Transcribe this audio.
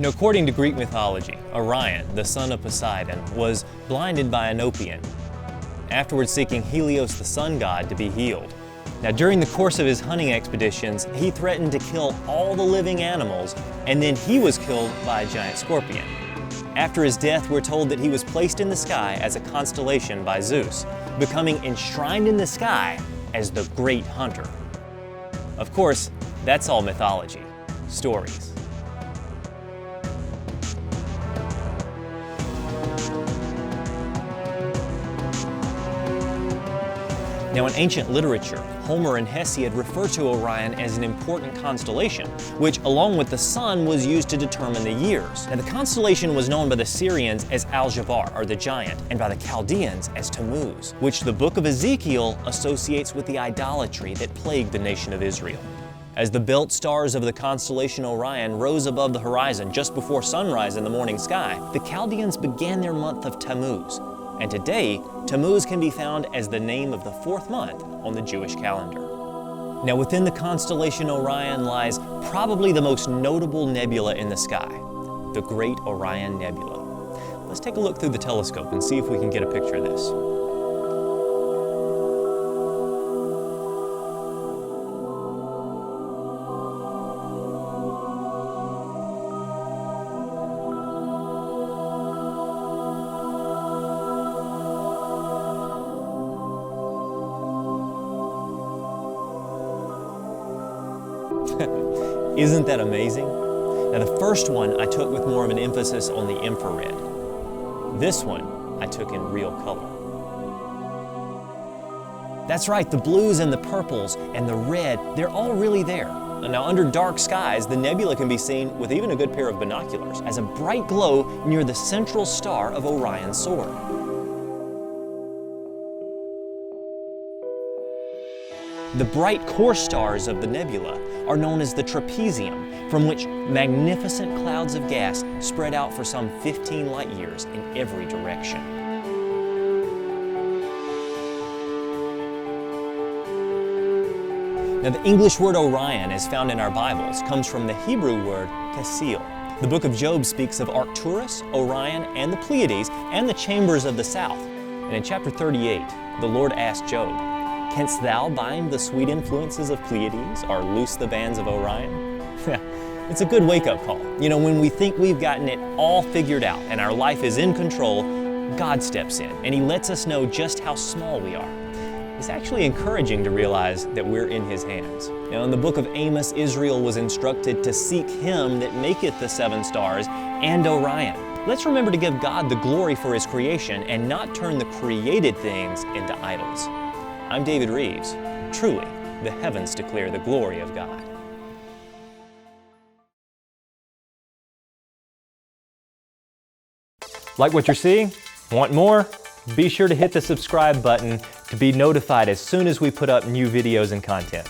Now, according to Greek mythology, Orion, the son of Poseidon, was blinded by OnOpion, afterwards seeking Helios, the sun god, to be healed. Now, during the course of his hunting expeditions, he threatened to kill all the living animals, and then he was killed by a giant scorpion. After his death, we're told that he was placed in the sky as a constellation by Zeus, becoming enshrined in the sky as the great hunter. Of course, that's all mythology, stories. Now, in ancient literature, Homer and Hesiod refer to Orion as an important constellation, which, along with the sun, was used to determine the years. Now, the constellation was known by the Syrians as Jabar, or the giant, and by the Chaldeans as Tammuz, which the book of Ezekiel associates with the idolatry that plagued the nation of Israel. As the belt stars of the constellation Orion rose above the horizon just before sunrise in the morning sky, the Chaldeans began their month of Tammuz. And today, Tammuz can be found as the name of the fourth month on the Jewish calendar. Now, within the constellation Orion lies probably the most notable nebula in the sky, the Great Orion Nebula. Let's take a look through the telescope and see if we can get a picture of this. Isn't that amazing? Now, the first one I took with more of an emphasis on the infrared. This one I took in real color. That's right, the blues and the purples and the red, they're all really there. Now, under dark skies, the nebula can be seen with even a good pair of binoculars as a bright glow near the central star of Orion's sword. The bright core stars of the nebula are known as the trapezium, from which magnificent clouds of gas spread out for some 15 light years in every direction. Now, the English word Orion, as found in our Bibles, comes from the Hebrew word Kesil. The book of Job speaks of Arcturus, Orion, and the Pleiades, and the chambers of the south. And in chapter 38, the Lord asked Job, "Canst thou bind the sweet influences of Pleiades or loose the bands of Orion?" It's a good wake-up call. You know, when we think we've gotten it all figured out and our life is in control, God steps in and He lets us know just how small we are. It's actually encouraging to realize that we're in His hands. Now, in the book of Amos, Israel was instructed to seek Him that maketh the seven stars and Orion. Let's remember to give God the glory for His creation and not turn the created things into idols. I'm David Rives. Truly, the heavens declare the glory of God. Like what you're seeing? Want more? Be sure to hit the subscribe button to be notified as soon as we put up new videos and content.